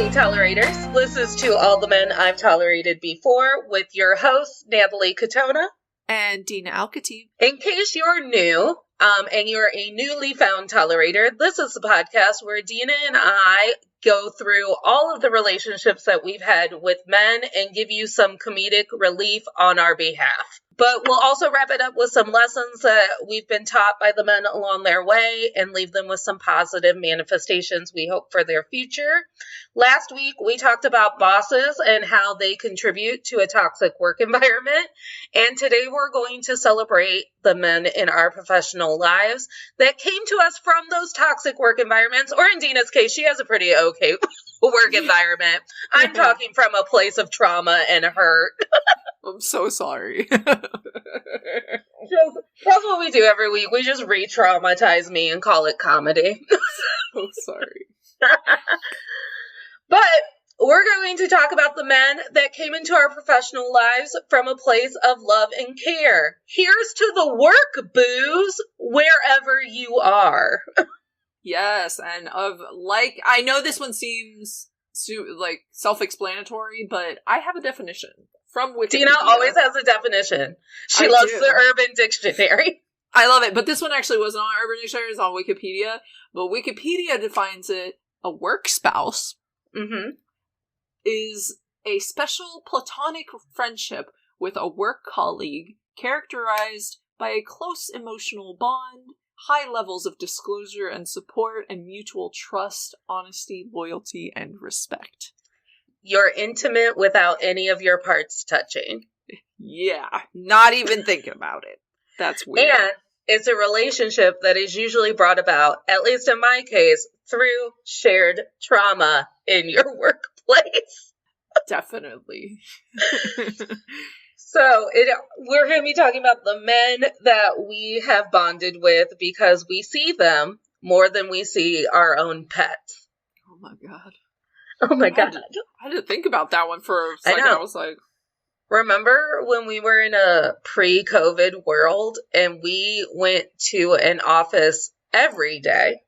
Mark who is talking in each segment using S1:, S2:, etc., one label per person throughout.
S1: Hey, tolerators. This is To All the Men I've Tolerated Before with your hosts, Natalie Katona
S2: and Dina Alcatib.
S1: In case you're new, and you're a newly found tolerator, this is the podcast where Dina and I go through all of the relationships that we've had with men and give you some comedic relief on our behalf. But we'll also wrap it up with some lessons that we've been taught by the men along their way and leave them with some positive manifestations we hope for their future. Last week, we talked about bosses and how they contribute to a toxic work environment. And today we're going to celebrate the men in our professional lives that came to us from those toxic work environments, or in Dina's case, she has a pretty okay work environment. I'm talking from a place of trauma and hurt.
S2: I'm so sorry.
S1: That's what we do every week. We just re-traumatize me and call it comedy.
S2: So sorry.
S1: But we're going to talk about the men that came into our professional lives from a place of love and care. Here's to the work, boos, wherever you are.
S2: Yes, and I know this one seems self-explanatory, but I have a definition from Wikipedia.
S1: Dina always has a definition. She loves the Urban Dictionary.
S2: I love it, but this one actually wasn't on Urban Dictionary, it's on Wikipedia. But Wikipedia defines it: a work spouse is a special platonic friendship with a work colleague characterized by a close emotional bond, high levels of disclosure and support, and mutual trust, honesty, loyalty, and respect.
S1: You're intimate without any of your parts touching.
S2: Yeah, not even thinking about it. That's weird.
S1: And it's a relationship that is usually brought about, at least in my case, through shared trauma in your workplace.
S2: Definitely.
S1: So we're going to be talking about the men that we have bonded with because we see them more than we see our own pets.
S2: Oh my God.
S1: Oh my God.
S2: I had to think about that one for a second. I was like...
S1: Remember when we were in a pre-COVID world and we went to an office every day?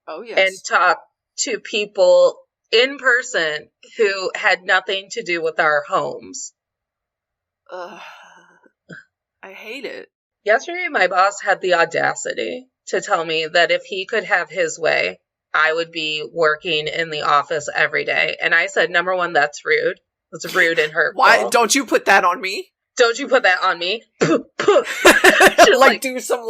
S2: Oh, yes.
S1: And talked to people in person who had nothing to do with our homes.
S2: I hate it.
S1: Yesterday, my boss had the audacity to tell me that if he could have his way, I would be working in the office every day. And I said, number one, that's rude. That's rude and hurtful.
S2: Why? Don't you put that on me?
S1: Don't you put that on me.
S2: Do some,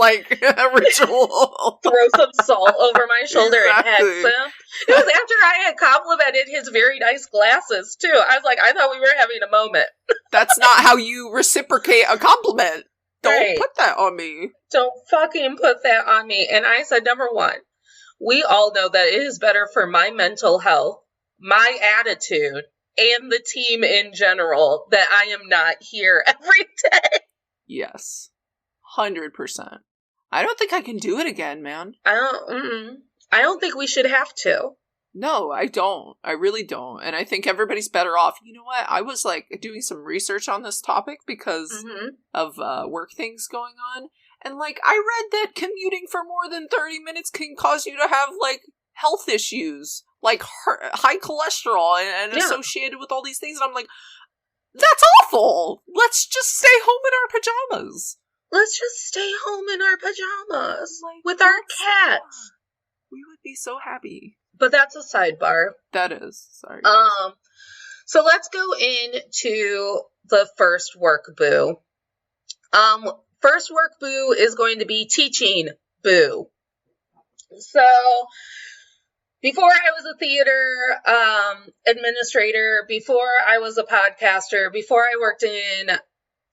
S2: ritual.
S1: Throw some salt over my shoulder and hex him. It was after I had complimented his very nice glasses, too. I was like, I thought we were having a moment.
S2: That's not how you reciprocate a compliment. Don't put that on me.
S1: Don't fucking put that on me. And I said, number one, we all know that it is better for my mental health, my attitude, and the team in general that I am not here every day.
S2: Yes. 100%. I don't think I can do it again, man.
S1: I don't think we should have to.
S2: No, I don't. I really don't. And I think everybody's better off. You know what? I was doing some research on this topic because of work things going on. And I read that commuting for more than 30 minutes can cause you to have health issues. High cholesterol and associated with all these things. And I'm like, that's awful. Let's just stay home in our pajamas.
S1: Let's just stay home in our pajamas with our cats.
S2: We would be so happy.
S1: But that's a sidebar.
S2: That is. Sorry.
S1: So let's go into the first work boo. First work boo is going to be teaching boo. So before I was a theater administrator, before I was a podcaster, before I worked in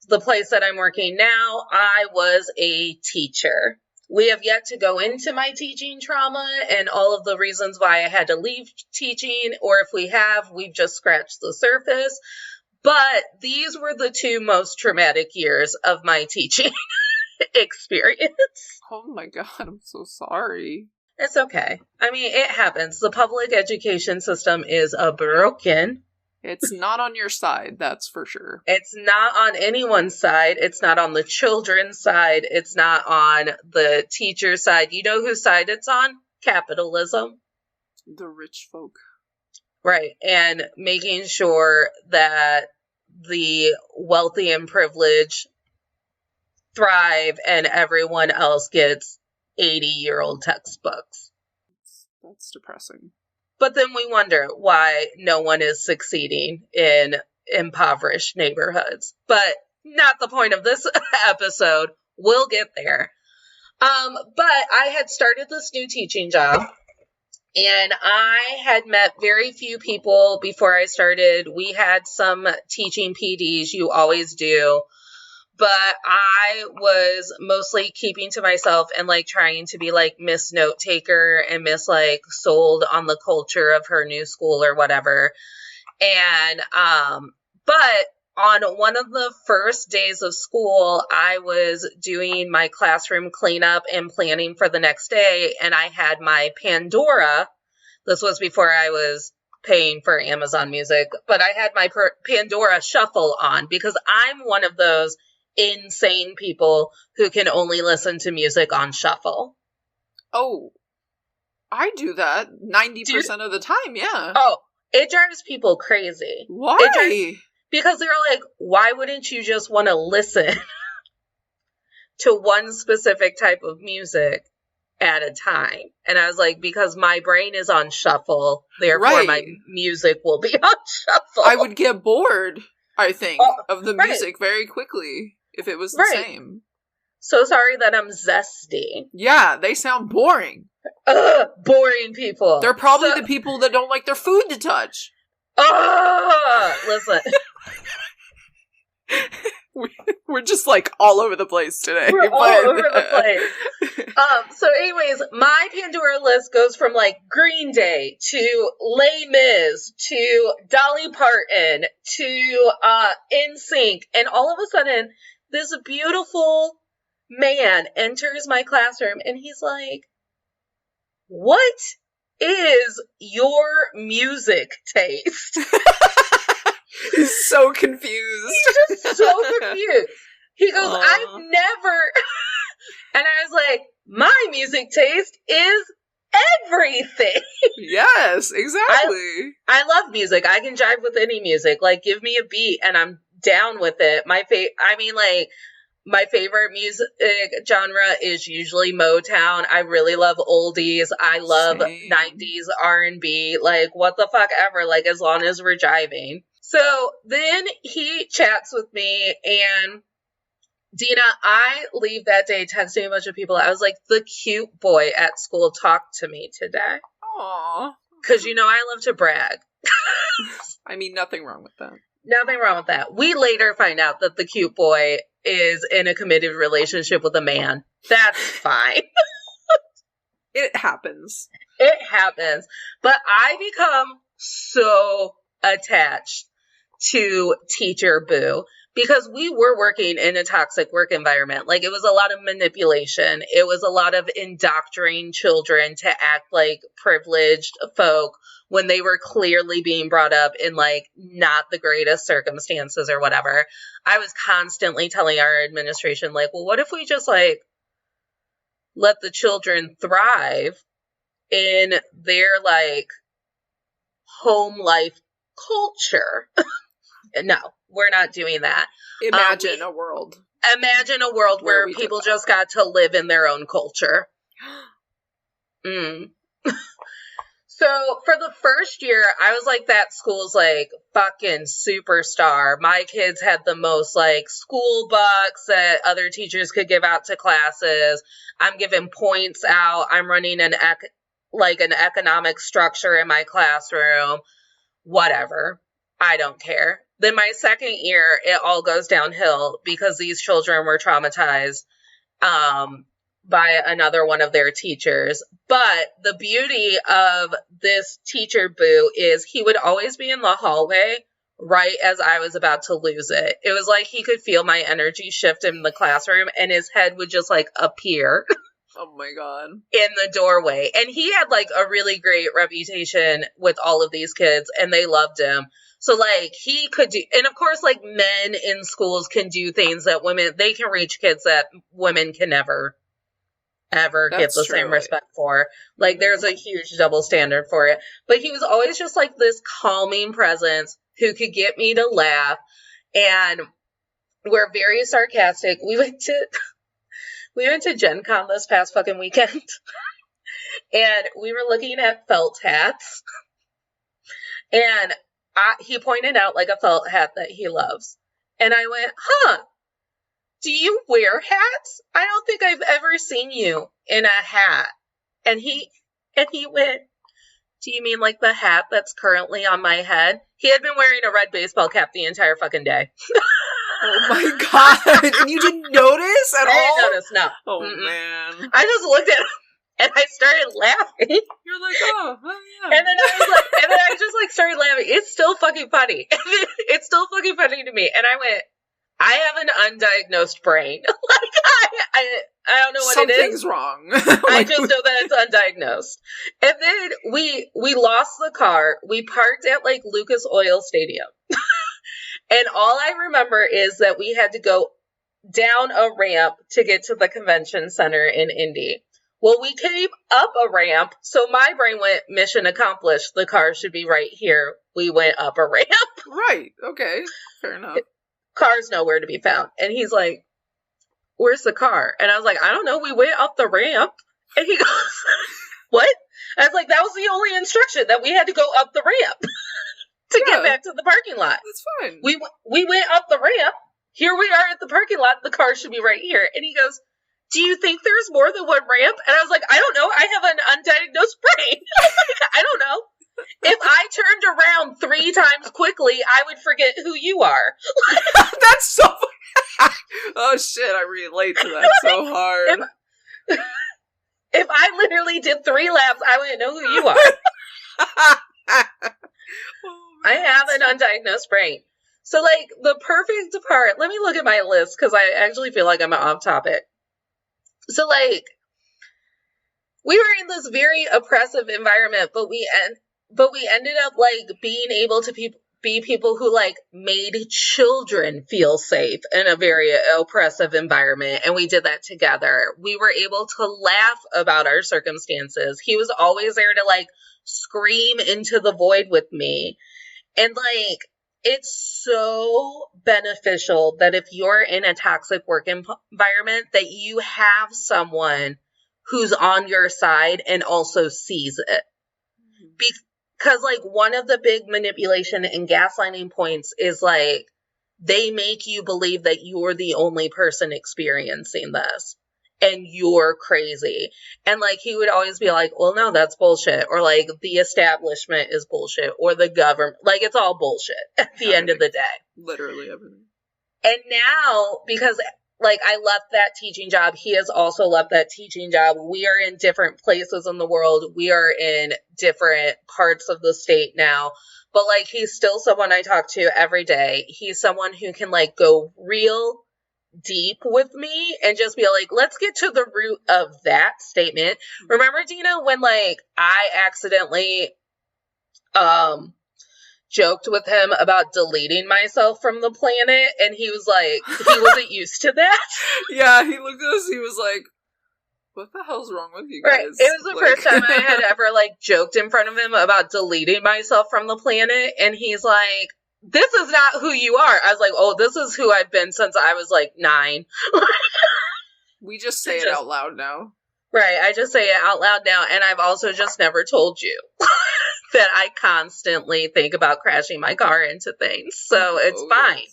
S1: the place that I'm working now, I was a teacher. We have yet to go into my teaching trauma and all of the reasons why I had to leave teaching, or if we have, we've just scratched the surface. But these were the two most traumatic years of my teaching experience.
S2: Oh my God, I'm so sorry.
S1: It's okay. I mean, it happens. The public education system is broken.
S2: It's not on your side, that's for sure.
S1: It's not on anyone's side. It's not on the children's side. It's not on the teacher's side. You know whose side it's on? Capitalism.
S2: The rich folk.
S1: Right. And making sure that the wealthy and privileged thrive and everyone else gets 80-year-old textbooks.
S2: That's depressing.
S1: But then we wonder why no one is succeeding in impoverished neighborhoods. But not the point of this episode. We'll get there. But I had started this new teaching job, and I had met very few people before I started. We had some teaching PDs, you always do, but I was mostly keeping to myself and like trying to be like Miss Note Taker and Miss like sold on the culture of her new school or whatever. And but on one of the first days of school, I was doing my classroom cleanup and planning for the next day, and I had my Pandora. This was before I was paying for Amazon Music, but I had my Pandora shuffle on because I'm one of those insane people who can only listen to music on shuffle.
S2: Oh, I do that 90% of the time, yeah.
S1: Oh, it drives people crazy.
S2: Why?
S1: Because they're like, why wouldn't you just want to listen to one specific type of music at a time? And I was like, because my brain is on shuffle, therefore my music will be on shuffle.
S2: I would get bored, I think, of the music very quickly if it was the same.
S1: So sorry that I'm zesty.
S2: Yeah, they sound boring.
S1: Boring people.
S2: They're probably the people that don't like their food to touch.
S1: Listen.
S2: We're just like all over the place today.
S1: We're all over the place. So anyways, my Pandora list goes from like Green Day to Les Mis to Dolly Parton to NSYNC, and all of a sudden this beautiful man enters my classroom and he's like, what is your music taste?
S2: He's so confused.
S1: He's just so confused. He goes, I've never... And I was like, my music taste is everything.
S2: Yes, exactly.
S1: I love music. I can jive with any music. Like, give me a beat and I'm down with it. My favorite music genre is usually Motown. I really love oldies. I love 90s R&B. Like, what the fuck ever. Like, as long as we're jiving. So then he chats with me, and Dina, I leave that day texting a bunch of people. I was like, the cute boy at school talked to me today.
S2: Aww.
S1: Because, I love to brag.
S2: I mean, nothing wrong with that.
S1: Nothing wrong with that. We later find out that the cute boy is in a committed relationship with a man. That's fine.
S2: It happens.
S1: It happens. But I become so attached to Teacher Boo because we were working in a toxic work environment. Like, it was a lot of manipulation. It was a lot of indoctrinating children to act like privileged folk when they were clearly being brought up in, like, not the greatest circumstances or whatever. I was constantly telling our administration, like, well, what if we just, like, let the children thrive in their, like, home life culture? No, we're not doing that.
S2: Imagine a world.
S1: Imagine a world where people just got to live in their own culture. So for the first year, I was like that school's like fucking superstar. My kids had the most like school bucks that other teachers could give out to classes. I'm giving points out. I'm running an economic structure in my classroom. Whatever. I don't care. Then my second year, it all goes downhill because these children were traumatized by another one of their teachers. But the beauty of this Teacher Boo is he would always be in the hallway right as I was about to lose it. It was like he could feel my energy shift in the classroom and his head would just like appear.
S2: Oh my God.
S1: In the doorway. And he had like a really great reputation with all of these kids and they loved him. So like he could do, and of course like men in schools can do things that women, they can reach kids that women can never ever get the same respect for. Like, there's a huge double standard for it. But he was always just like this calming presence who could get me to laugh. And we're very sarcastic. We went to Gen Con this past fucking weekend. And we were looking at felt hats. And he pointed out like a felt hat that he loves. And I went, do you wear hats? I don't think I've ever seen you in a hat. And he went, do you mean like the hat that's currently on my head? He had been wearing a red baseball cap the entire fucking day.
S2: Oh my God. And you didn't notice at all?
S1: I didn't notice, no.
S2: Oh, man.
S1: I just looked at him and I started laughing.
S2: You're like, oh yeah.
S1: And then I just like started laughing. It's still fucking funny. It's still fucking funny to me. And I went, I have an undiagnosed brain. Like, I don't know what it is.
S2: Something's wrong.
S1: I just know that it's undiagnosed. And then we lost the car. We parked at like Lucas Oil Stadium. And all I remember is that we had to go down a ramp to get to the convention center in Indy. Well, we came up a ramp, so my brain went, mission accomplished. The car should be right here. We went up a ramp.
S2: Right. Okay. Fair enough.
S1: Car's nowhere to be found. And he's like, where's the car? And I was like, I don't know. We went up the ramp. And he goes, what? I was like, that was the only instruction, that we had to go up the ramp to get back to the parking lot.
S2: That's fine.
S1: We went up the ramp. Here we are at the parking lot. The car should be right here. And he goes, do you think there's more than one ramp? And I was like, I don't know. I have an undiagnosed brain. I don't know. If I turned around 3 times quickly, I would forget who you are.
S2: That's so funny. Oh shit, I relate to that so hard.
S1: If I literally did 3 laps, I wouldn't know who you are. I have an undiagnosed brain. So, like, the perfect part, let me look at my list, because I actually feel like I'm off topic. So, like, we were in this very oppressive environment, but we ended up, like, being able to be people who, like, made children feel safe in a very oppressive environment, and we did that together. We were able to laugh about our circumstances. He was always there to, like, scream into the void with me. And, like, it's so beneficial that if you're in a toxic work environment, that you have someone who's on your side and also sees it. Because, like, one of the big manipulation and gaslighting points is, like, they make you believe that you're the only person experiencing this and you're crazy. And, like, he would always be like, well, no, that's bullshit. Or, like, the establishment is bullshit. Or the government. Like, it's all bullshit at the end of the day.
S2: Literally everything.
S1: And now, because, like, I left that teaching job, he has also left that teaching job. We are in different places in the world. We are in different parts of the state now. But, like, he's still someone I talk to every day. He's someone who can, like, go real deep with me and just be like, let's get to the root of that statement. Remember, Dina, when, like, I accidentally joked with him about deleting myself from the planet, and he was like, he wasn't used to that.
S2: Yeah, he looked at us, he was like, what the hell's wrong with you guys?
S1: Right. It was the first time I had ever, like, joked in front of him about deleting myself from the planet, and he's like, this is not who you are. I was like, oh, this is who I've been since I was, like, 9.
S2: We just say it out loud now.
S1: Right, I just say it out loud now, and I've also just never told you that I constantly think about crashing my car into things. So it's fine.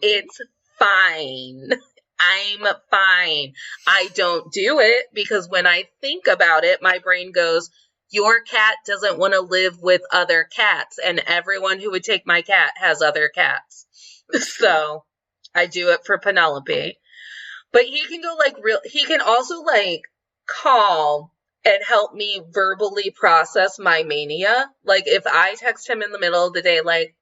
S1: Yes. It's fine. I'm fine. I don't do it because when I think about it, my brain goes, your cat doesn't want to live with other cats, and everyone who would take my cat has other cats. So I do it for Penelope. But he can go, like, he can also, like, calm and help me verbally process my mania. Like, if I text him in the middle of the day, like,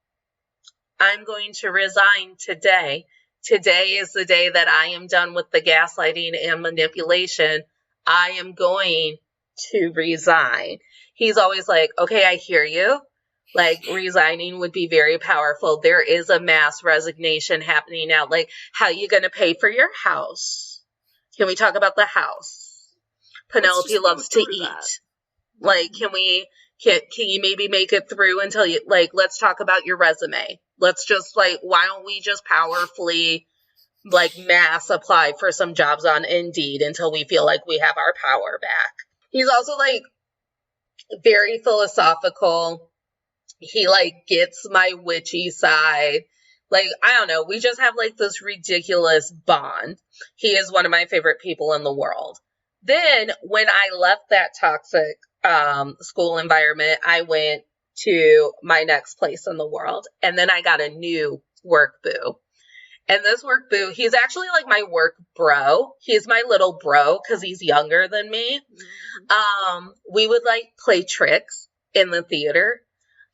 S1: I'm going to resign today. Today is the day that I am done with the gaslighting and manipulation. I am going to resign. He's always like, okay, I hear you. Like, resigning would be very powerful. There is a mass resignation happening now. Like, how are you going to pay for your house? Can we talk about the house? Penelope loves to eat.
S2: That.
S1: Like, can you maybe make it through until you, like, let's talk about your resume. Let's just, like, why don't we just powerfully, like, mass apply for some jobs on Indeed until we feel like we have our power back. He's also, like, very philosophical. He, like, gets my witchy side. Like, I don't know. We just have, like, this ridiculous bond. He is one of my favorite people in the world. Then, when I left that toxic school environment, I went to my next place in the world. And then I got a new work boo. And this work boo, he's actually like my work bro. He's my little bro because he's younger than me. We would like play tricks in the theater.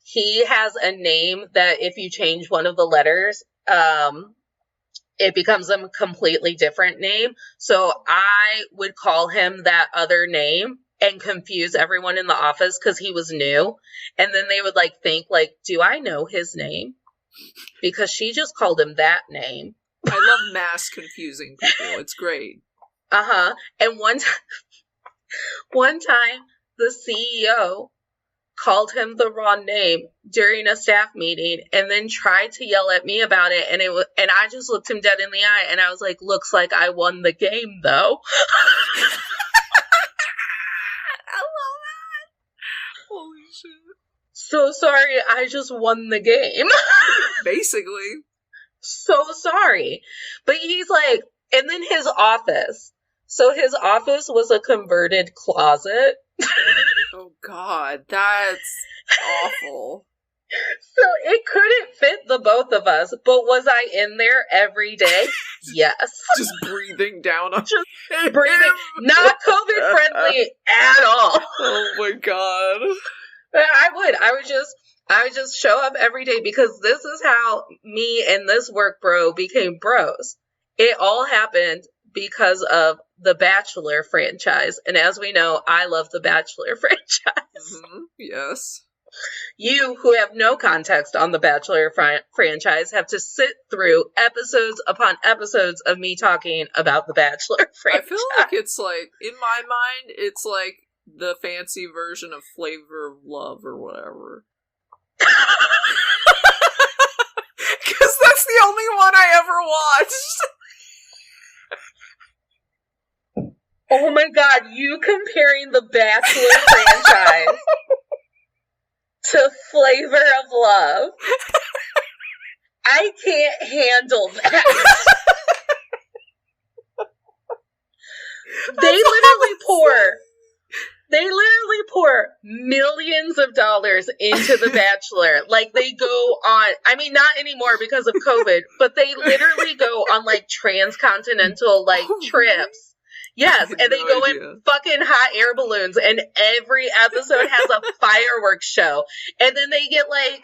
S1: He has a name that if you change one of the letters, it becomes a completely different name. So I would call him that other name and confuse everyone in the office because he was new. And then they would like think like, do I know his name? Because she just called him that name.
S2: I love mass confusing people. It's great.
S1: And one time, the CEO called him the wrong name during a staff meeting and then tried to yell at me about it. And I just looked him dead in the eye and I was like, looks like I won the game though.
S2: I love that. Holy shit.
S1: So sorry, I just won the game.
S2: Basically.
S1: So sorry. But he's like, and then his office. So his office was a converted closet.
S2: Oh God, that's awful.
S1: So it couldn't fit the both of us, but was I in there every day? Yes.
S2: Just breathing down on
S1: just breathing. Not COVID friendly at all.
S2: Oh my God.
S1: I would just show up every day because this is how me and this work bro became bros. It all happened because of the Bachelor franchise. And as we know, I love the Bachelor franchise.
S2: Yes.
S1: You, who have no context on the Bachelor franchise, have to sit through episodes upon episodes of me talking about the Bachelor franchise.
S2: I feel like it's like, in my mind, it's like the fancy version of Flavor of Love or whatever. Because that's the only one I ever watched.
S1: Oh my God, you comparing the Bachelor franchise to Flavor of Love. I can't handle that. They literally pour millions of dollars into The Bachelor. Like, they go on, I mean, not anymore because of COVID, but they literally go on, like, transcontinental, like, trips. Yes, and they go in fucking hot air balloons, and every episode has a fireworks show. And then they get, like,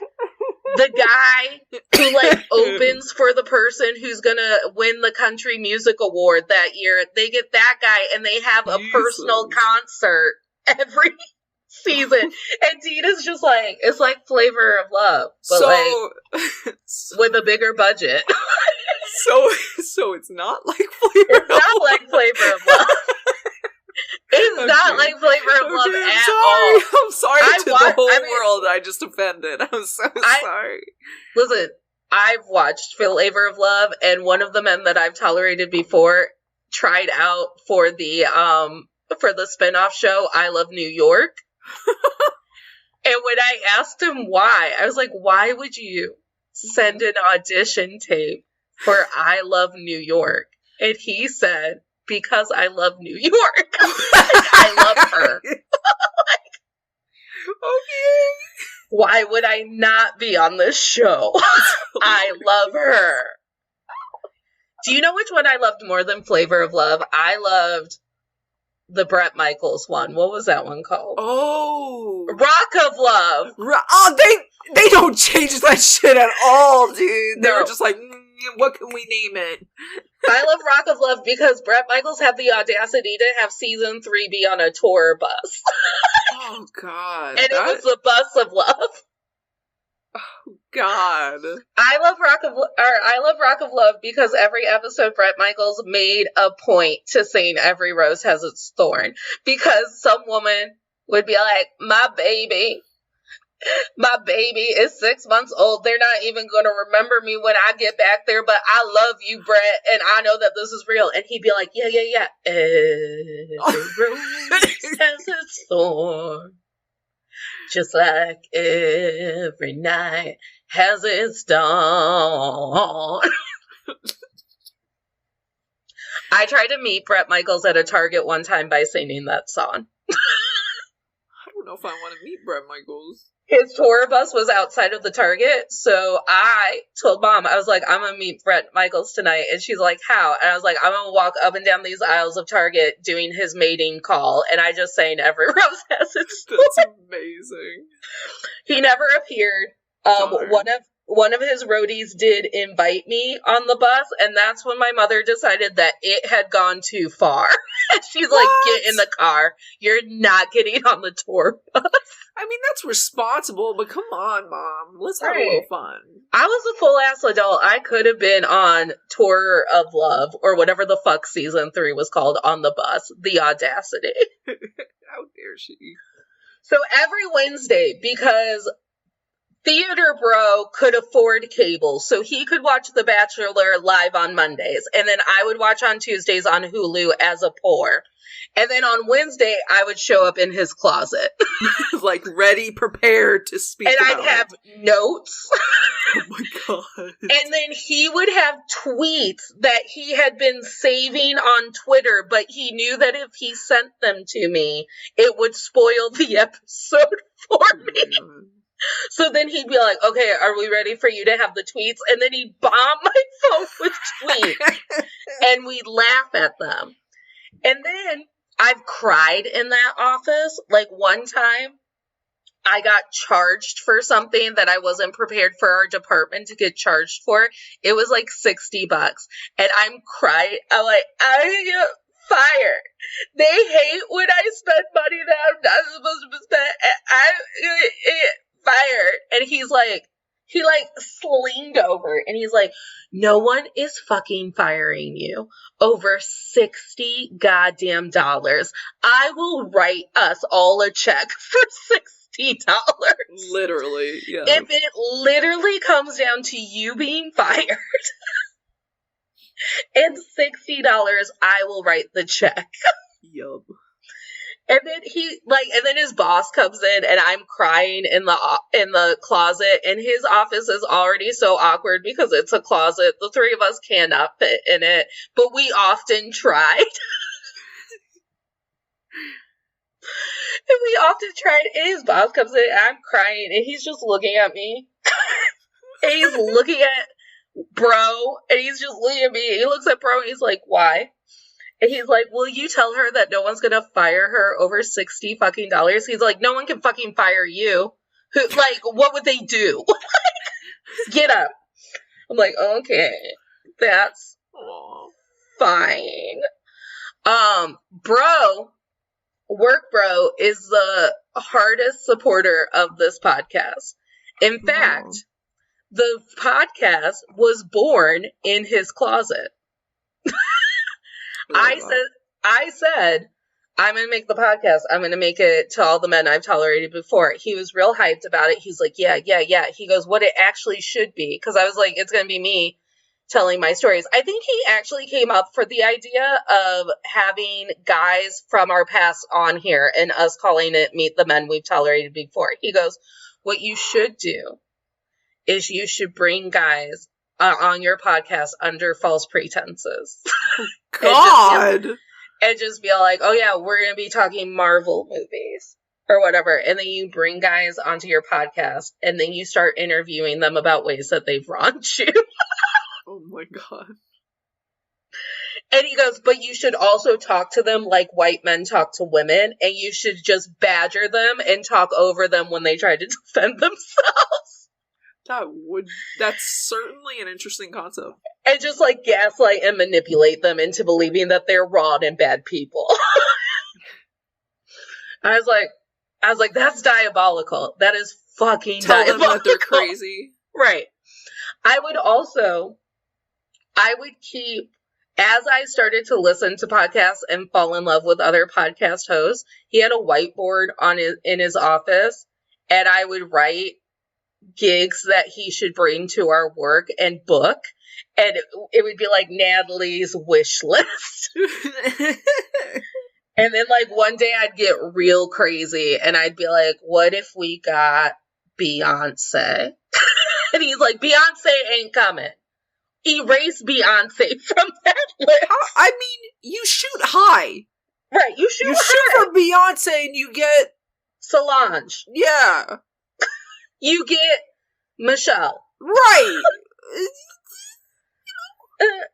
S1: the guy who, like, opens for the person who's gonna win the Country Music Award that year. They get that guy, and they have a personal concert every season. And Dina's just like, it's like Flavor of Love, but with a bigger budget.
S2: So it's not like Flavor of Love.
S1: Not like Flavor of Love. It's not like Flavor of Love at all.
S2: I'm sorry to the whole world I just offended. I'm so sorry.
S1: Listen, I've watched Flavor of Love, and one of the men that I've tolerated before tried out for the spinoff show I Love New York. And when I asked him why, I was like, why would you send an audition tape for I Love New York? And he said, because I love New York. I love her.
S2: Okay.
S1: Why would I not be on this show? I love her. Do you know which one I loved more than Flavor of Love? I loved the Bret Michaels one. What was that one called?
S2: Oh.
S1: Rock of Love.
S2: They don't change that shit at all, dude. They
S1: No.
S2: were just like, what can we name it?
S1: I love Rock of Love because Bret Michaels had the audacity to have season 3 be on a tour bus.
S2: Oh, God.
S1: And it was the bus of love.
S2: Oh, God.
S1: I love Rock of Love because every episode Bret Michaels made a point to saying every rose has its thorn. Because some woman would be like, my baby is 6 months old. They're not even going to remember me when I get back there, but I love you, Bret, and I know that this is real. And he'd be like, yeah. Every rose has its thorn. Just like every night has its dawn. I tried to meet Bret Michaels at a Target one time by singing that song.
S2: I don't know if I want to meet Bret Michaels.
S1: His tour bus was outside of the Target, so I told Mom, I was like, I'm going to meet Bret Michaels tonight, and she's like, how? And I was like, I'm going to walk up and down these aisles of Target doing his mating call, and I just sang Every Rose Has Its Thorn.
S2: That's amazing.
S1: He never appeared. One of his roadies did invite me on the bus, and that's when my mother decided that it had gone too far. She's like, get in the car. You're not getting on the tour bus.
S2: I mean, that's responsible, but come on, Mom. Let's have a little fun.
S1: I was a full-ass adult. I could have been on Tour of Love, or whatever the fuck season 3 was called, on the bus. The audacity.
S2: How dare she?
S1: So every Wednesday, because Theater Bro could afford cable, so he could watch The Bachelor live on Mondays, and then I would watch on Tuesdays on Hulu as a poor. And then on Wednesday, I would show up in his closet.
S2: Like, ready, prepared to speak
S1: and
S2: about
S1: I'd have notes.
S2: Oh my God.
S1: And then he would have tweets that he had been saving on Twitter, but he knew that if he sent them to me, it would spoil the episode for me. So then he'd be like, okay, are we ready for you to have the tweets? And then he'd bomb my phone with tweets. And we'd laugh at them. And then I've cried in that office. Like one time, I got charged for something that I wasn't prepared for our department to get charged for. It was like $60. And I'm crying. I'm like, I get fired. They hate when I spend money that I'm not supposed to spend. I get fired. And he slinged over and he's like, no one is fucking firing you over $60 goddamn dollars. I will write us all a check for $60.
S2: Literally, yeah.
S1: If it literally comes down to you being fired and $60, I will write the check.
S2: Yup.
S1: And then his boss comes in and I'm crying in the closet, and his office is already so awkward because it's a closet. The three of us cannot fit in it, but we often tried. And we often tried, and his boss comes in and I'm crying and he's just looking at me. And he's looking at Bro, and he's just looking at me. He looks at Bro and he's like, why? And he's like, will you tell her that no one's going to fire her over $60 fucking dollars? He's like, no one can fucking fire you. Like, what would they do? Get up. I'm like, okay, that's fine. Work Bro is the hardest supporter of this podcast. In fact, the podcast was born in his closet. I said, I'm going to make the podcast. I'm going to make it to all the men I've tolerated before. He was real hyped about it. He's like, yeah. He goes, what it actually should be. Because I was like, it's going to be me telling my stories. I think he actually came up for the idea of having guys from our past on here and us calling it Meet the Men We've Tolerated Before. He goes, what you should do is you should bring guys on your podcast under false pretenses.
S2: God!
S1: And just be like, oh yeah, we're going to be talking Marvel movies or whatever. And then you bring guys onto your podcast and then you start interviewing them about ways that they've wronged you.
S2: Oh my God.
S1: And he goes, but you should also talk to them like white men talk to women, and you should just badger them and talk over them when they try to defend themselves.
S2: That's certainly an interesting concept.
S1: And just like gaslight and manipulate them into believing that they're wrong and bad people. I was like, that's diabolical. That is fucking
S2: Tell
S1: diabolical.
S2: them that they're crazy.
S1: Right. I would keep, as I started to listen to podcasts and fall in love with other podcast hosts, he had a whiteboard in his office, and I would write gigs that he should bring to our work and book, and it would be like Natalie's wish list. And then like one day I'd get real crazy and I'd be like, what if we got Beyonce? And he's like, Beyonce ain't coming. Erase Beyonce from that list.
S2: I mean, you shoot high.
S1: Right, you shoot
S2: for Beyonce and you get
S1: Solange.
S2: Yeah.
S1: You get Michelle.
S2: Right.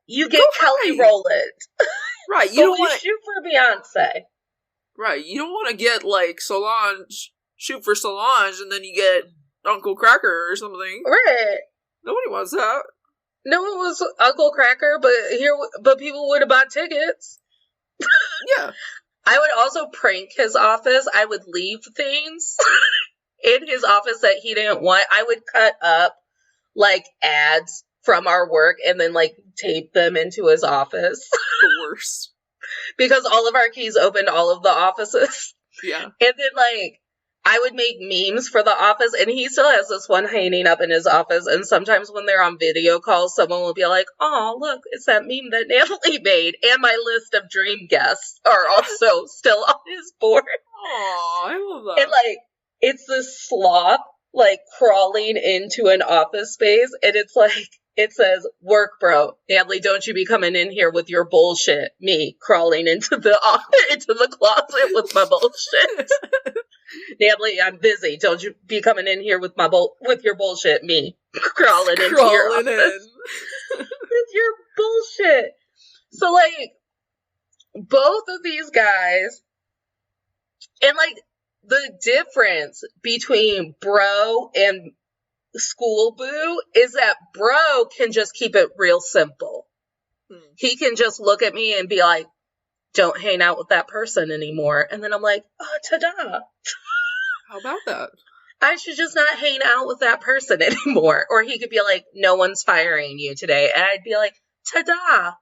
S1: You get Kelly Rowland.
S2: Right. You don't want to
S1: shoot for Beyonce.
S2: Right. You don't want to get like Solange, shoot for Solange, and then you get Uncle Cracker or something.
S1: Right.
S2: Nobody wants that.
S1: No, it was Uncle Cracker, but people would have bought tickets.
S2: Yeah.
S1: I would also prank his office. I would leave things in his office that he didn't want. I would cut up like ads from our work and then like tape them into his office.
S2: The worst.
S1: Because all of our keys opened all of the offices.
S2: Yeah.
S1: And then like I would make memes for the office, and he still has this one hanging up in his office, and sometimes when they're on video calls, someone will be like, oh, look, it's that meme that Natalie made, and my list of dream guests are also still on his board.
S2: Aw, I love that.
S1: And like, it's this sloth, like, crawling into an office space, and it's like, it says, work, bro. Natalie, don't you be coming in here with your bullshit. Me crawling into the closet with my bullshit. Natalie, I'm busy. Don't you be coming in here with with your bullshit. Me crawling into your office with your bullshit. So like, both of these guys, and like the difference between bro and school boo is that bro can just keep it real simple. He can just look at me and be like, don't hang out with that person anymore. And then I'm like, oh, ta-da.
S2: How about that?
S1: I should just not hang out with that person anymore. Or he could be like, no one's firing you today. And I'd be like, ta-da.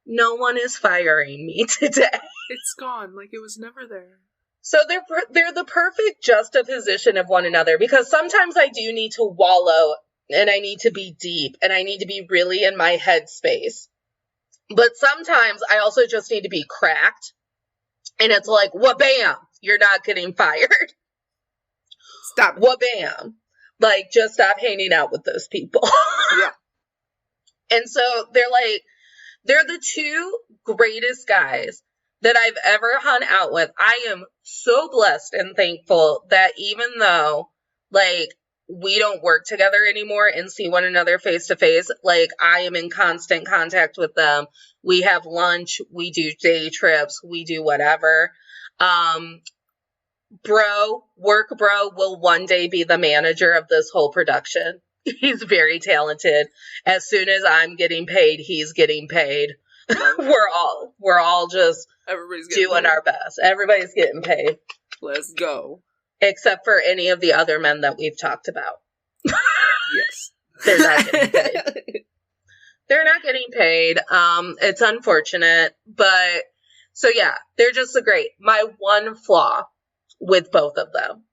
S1: No one is firing me today.
S2: It's gone like it was never there.
S1: So they're the perfect juxtaposition of one another, because sometimes I do need to wallow and I need to be deep and I need to be really in my headspace. But sometimes I also just need to be cracked. And it's like, wha-bam, you're not getting fired.
S2: Stop.
S1: Wha-bam. Like, just stop hanging out with those people.
S2: Yeah.
S1: And so they're the two greatest guys that I've ever hung out with. I am so blessed and thankful that even though, like, we don't work together anymore and see one another face to face, like, I am in constant contact with them. We have lunch, we do day trips, we do whatever. Work bro will one day be the manager of this whole production. He's very talented. As soon as I'm getting paid, he's getting paid. We're all just doing our best. Everybody's getting paid.
S2: Let's go.
S1: Except for any of the other men that we've talked about.
S2: Yes.
S1: They're not getting paid. They're not getting paid. It's unfortunate, but so yeah, they're just so great. My one flaw with both of them,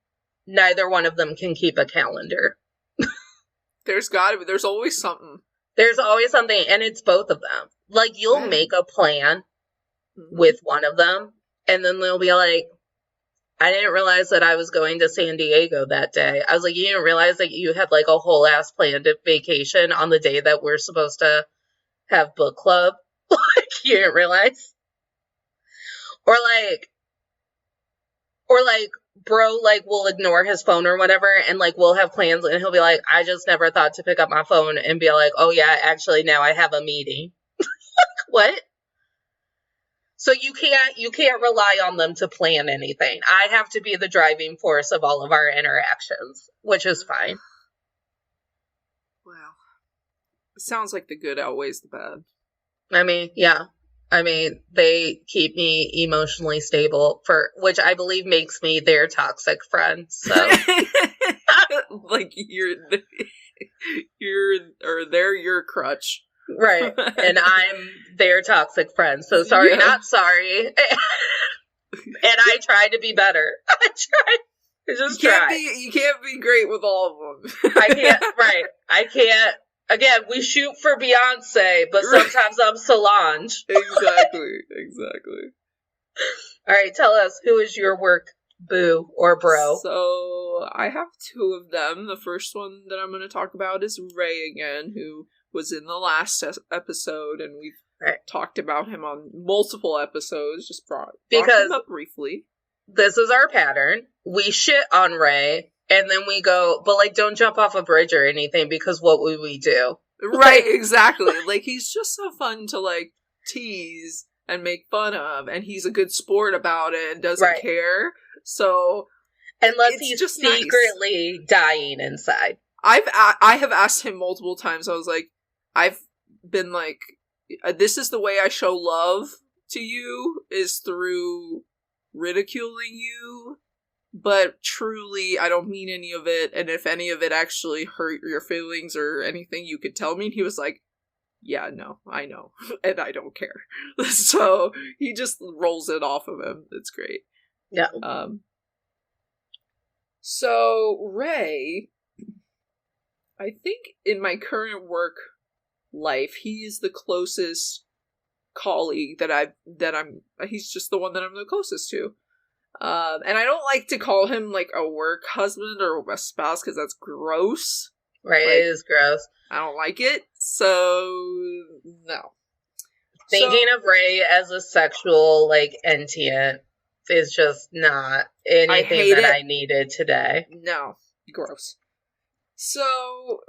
S1: neither one of them can keep a calendar.
S2: There's always something.
S1: There's always something, and it's both of them. Like, you'll make a plan with one of them, and then they'll be like, I didn't realize that I was going to San Diego that day. I was like, you didn't realize that you had, like, a whole ass planned vacation on the day that we're supposed to have book club? Like, you didn't realize? Or bro, like, will ignore his phone or whatever, and, like, we'll have plans, and he'll be like, I just never thought to pick up my phone, and be like, oh, yeah, actually, now I have a meeting. What? So you can't rely on them to plan anything. I have to be the driving force of all of our interactions, which is fine.
S2: Wow. It sounds like the good outweighs the bad.
S1: I mean, yeah. I mean, they keep me emotionally stable, which I believe makes me their toxic friend. So,
S2: like They're your crutch.
S1: Right. And I'm their toxic friend. So sorry, not sorry. And I tried to be better. I tried.
S2: You can't be great with all of them.
S1: I can't, right. I can't. Again, we shoot for Beyonce, but sometimes I'm Solange.
S2: Exactly.
S1: All right, tell us, who is your work boo or bro?
S2: So, I have two of them. The first one that I'm going to talk about is Ray again, who was in the last episode, and we've talked about him on multiple episodes, just brought him up briefly.
S1: This is our pattern. We shit on Ray, and then we go, but, like, don't jump off a bridge or anything, because what would we do?
S2: Right, exactly. Like, he's just so fun to, like, tease and make fun of, and he's a good sport about it and doesn't care. So,
S1: unless he's just secretly dying inside.
S2: I have asked him multiple times. I was like, I've been like, this is the way I show love to you, is through ridiculing you, but truly I don't mean any of it, and if any of it actually hurt your feelings or anything, you could tell me. And he was like, yeah, no, I know, and I don't care. So he just rolls it off of him. It's great.
S1: Yeah.
S2: So Ray, I think in my current work life, he is the closest colleague he's just the one that I'm the closest to. And I don't like to call him like a work husband or a spouse, because that's gross.
S1: Right,
S2: like,
S1: it is gross.
S2: I don't like it, so no.
S1: Thinking of Ray as a sexual, like, entient is just not anything that I needed today.
S2: No, gross. So,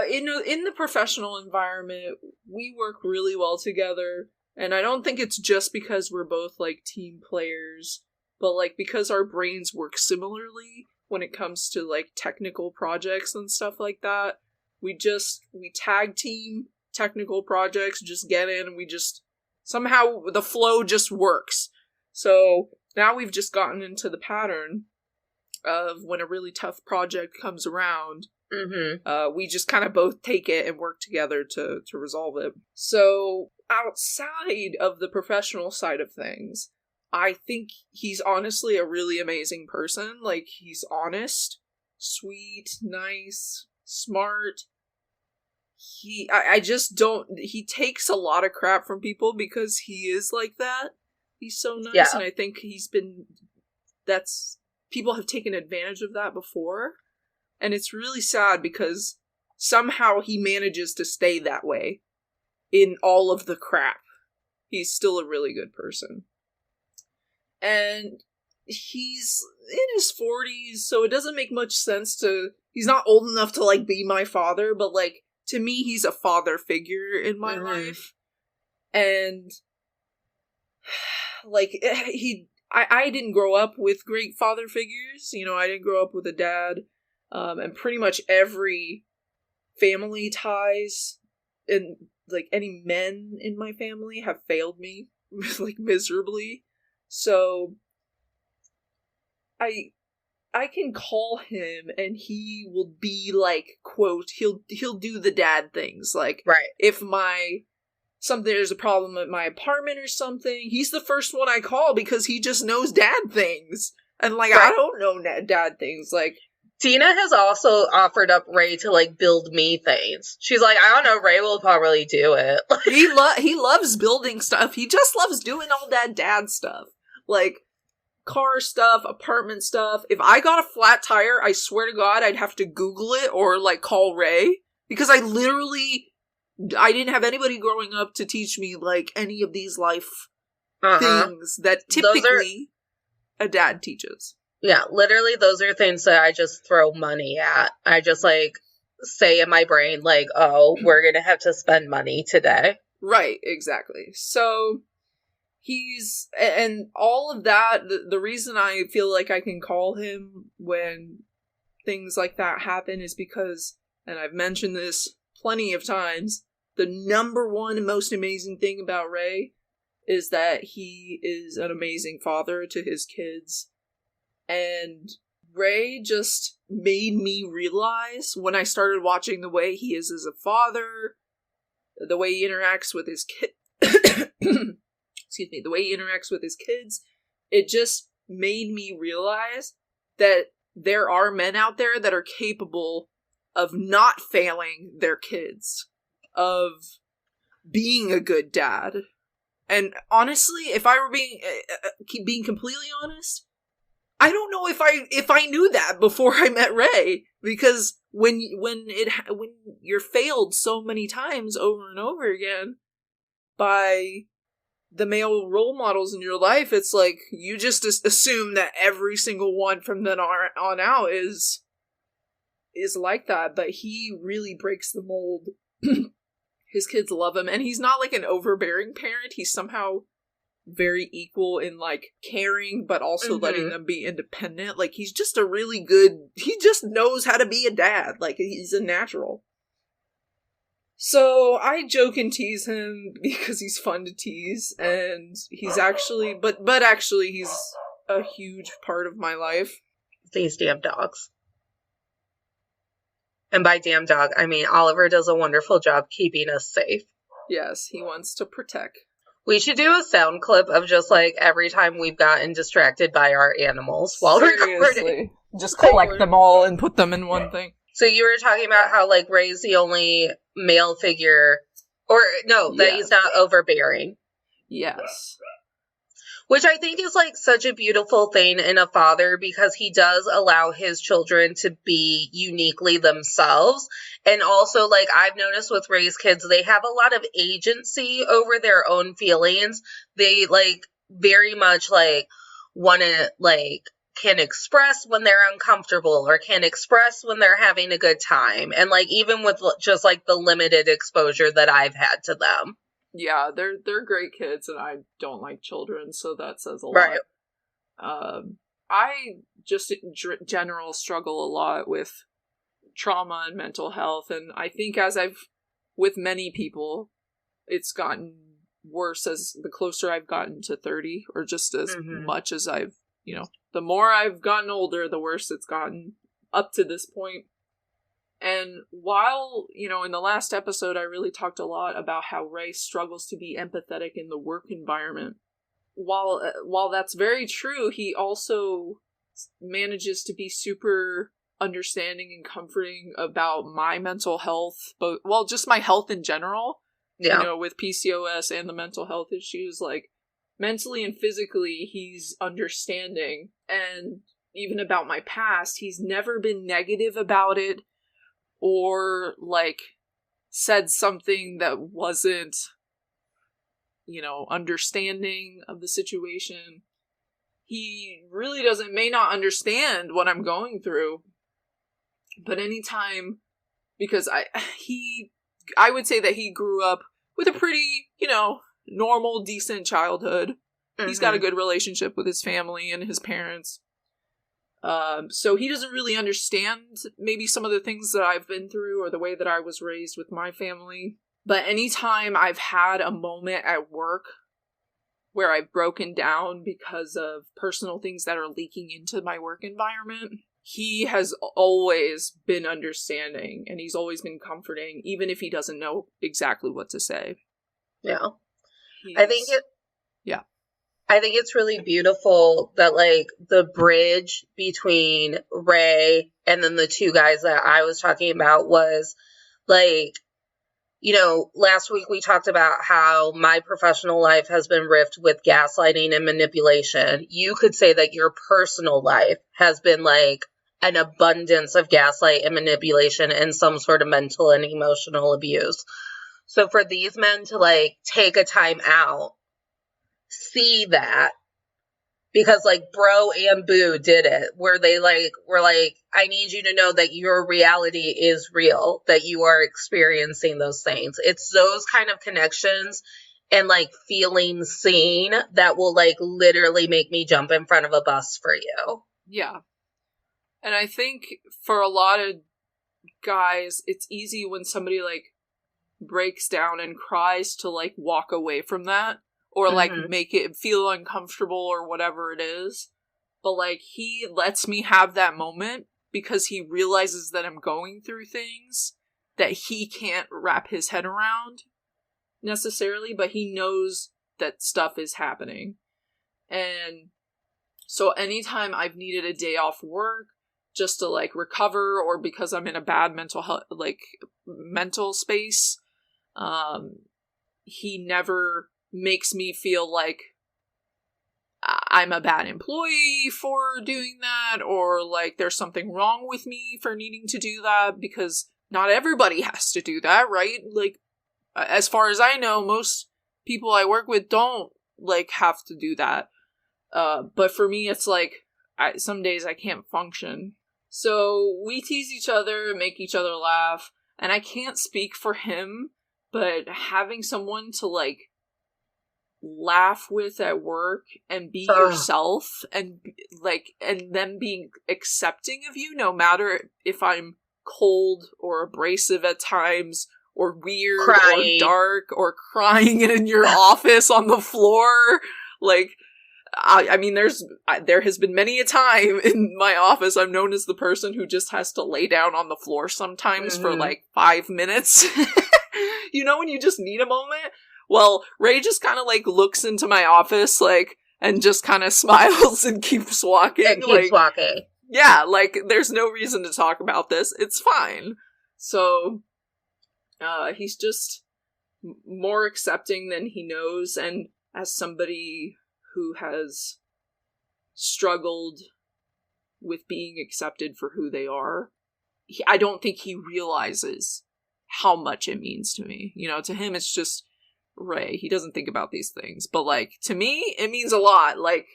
S2: in the professional environment, we work really well together, and I don't think it's just because we're both, like, team players, but, like, because our brains work similarly when it comes to, like, technical projects and stuff like that. We tag team technical projects, just get in, and we just, somehow the flow just works. So, now we've just gotten into the pattern of when a really tough project comes around, we just kind of both take it and work together to resolve it. So, outside of the professional side of things, I think he's honestly a really amazing person. Like, he's honest, sweet, nice, smart. He takes a lot of crap from people because he is like that. He's so nice, and I think people have taken advantage of that before, and it's really sad because somehow he manages to stay that way in all of the crap. He's still a really good person. And he's in his 40s, so it doesn't make much sense he's not old enough to, like, be my father, but, like, to me, he's a father figure in my life. And, like, I didn't grow up with great father figures. You know, I didn't grow up with a dad. And pretty much every family ties and, like, any men in my family have failed me, like, miserably. So, I can call him and he will be like, quote, he'll do the dad things. Like, if there's a problem at my apartment or something, he's the first one I call because he just knows dad things. And, like, I don't know dad things. Like,
S1: Dina has also offered up Ray to, like, build me things. She's like, I don't know, Ray will probably do it.
S2: He loves building stuff. He just loves doing all that dad stuff. Like, car stuff, apartment stuff. If I got a flat tire, I swear to God, I'd have to Google it or, like, call Ray. Because I didn't have anybody growing up to teach me, like, any of these life things that typically a dad teaches.
S1: Yeah, literally those are things that I just throw money at. I just, like, say in my brain, like, oh, we're gonna have to spend money today.
S2: Right, exactly. So, and all of that, the reason I feel like I can call him when things like that happen is because, and I've mentioned this plenty of times, the number one most amazing thing about Ray is that he is an amazing father to his kids. And Ray just made me realize when I started watching the way he is as a father, the way he interacts with his kid, excuse me, the way he interacts with his kids, it just made me realize that there are men out there that are capable of not failing their kids, of being a good dad. And honestly, if I were being completely honest, I don't know if I knew that before I met Ray, because when you're failed so many times over and over again by the male role models in your life, it's like you just assume that every single one from then on out is like that. But he really breaks the mold. His kids love him, and he's not like an overbearing parent. He's somehow very equal in like caring, but also letting them be independent. Like he's just he just knows how to be a dad. Like he's a natural. So I joke and tease him because he's fun to tease, and he's actually, but actually he's a huge part of my life.
S1: These damn dogs. And by damn dog, I mean Oliver does a wonderful job keeping us safe.
S2: Yes, he wants to protect.
S1: We should do a sound clip of just like every time we've gotten distracted by our animals while recording.
S2: Just collect them all and put them in one thing.
S1: So you were talking about how like Ray's the only male figure, or no, that he's not overbearing.
S2: Yes.
S1: Which I think is like such a beautiful thing in a father, because he does allow his children to be uniquely themselves. And also, like, I've noticed with Ray's kids, they have a lot of agency over their own feelings. They like very much like want to like can express when they're uncomfortable or can express when they're having a good time. And like even with just like the limited exposure that I've had to them.
S2: Yeah, they're great kids, and I don't like children, so that says a lot.
S1: Right.
S2: I just in general struggle a lot with trauma and mental health, and I think with many people, it's gotten worse as the closer I've gotten to 30, or just as much as I've, the more I've gotten older, the worse it's gotten up to this point. And while, in the last episode, I really talked a lot about how Ray struggles to be empathetic in the work environment. While that's very true, he also manages to be super understanding and comforting about my mental health, just my health in general. Yeah. With PCOS and the mental health issues, like mentally and physically, he's understanding. And even about my past, he's never been negative about it, or like said something that wasn't, understanding of the situation. He really may not understand what I'm going through, but anytime, because I would say that he grew up with a pretty, normal, decent childhood. He's got a good relationship with his family and his parents. So he doesn't really understand maybe some of the things that I've been through or the way that I was raised with my family. But anytime I've had a moment at work where I've broken down because of personal things that are leaking into my work environment, he has always been understanding, and he's always been comforting, even if he doesn't know exactly what to say.
S1: Yeah. I think it's really beautiful that, like, the bridge between Ray and then the two guys that I was talking about was, like, last week we talked about how my professional life has been riffed with gaslighting and manipulation. You could say that your personal life has been, like, an abundance of gaslight and manipulation and some sort of mental and emotional abuse. So for these men to, like, take a time out, see that, because like Bro and Boo did it, where they like were like, I need you to know that your reality is real, that you are experiencing those things. It's those kind of connections and like feeling seen that will like literally make me jump in front of a bus for you.
S2: Yeah. And I think for a lot of guys, it's easy when somebody like breaks down and cries to like walk away from that. Or, like, make it feel uncomfortable or whatever it is. but, like, he lets me have that moment because he realizes that I'm going through things that he can't wrap his head around necessarily, but he knows that stuff is happening. And so anytime I've needed a day off work just to, like, recover, or because I'm in a bad mental health, like, mental space, he never makes me feel like I'm a bad employee for doing that, or like there's something wrong with me for needing to do that, because not everybody has to do that, right? Like, as far as I know, most people I work with don't, like, have to do that. But for me, it's like, some days I can't function. So we tease each other, make each other laugh, and I can't speak for him, but having someone to, like, laugh with at work and be yourself, and, like, and them being accepting of you, no matter if I'm cold or abrasive at times, or weird, or dark, or crying in your office on the floor, like, I mean, there has been many a time in my office I'm known as the person who just has to lay down on the floor sometimes for, like, 5 minutes. You know, when you just need a moment? Well, Ray just kind of, like, looks into my office, like, and just kind of smiles and keeps walking.
S1: And keeps walking.
S2: Yeah, like, there's no reason to talk about this. It's fine. So, he's just more accepting than he knows, and as somebody who has struggled with being accepted for who they are, I don't think he realizes how much it means to me. You know, to him, it's just Ray. He doesn't think about these things. But, like, to me, it means a lot. Like,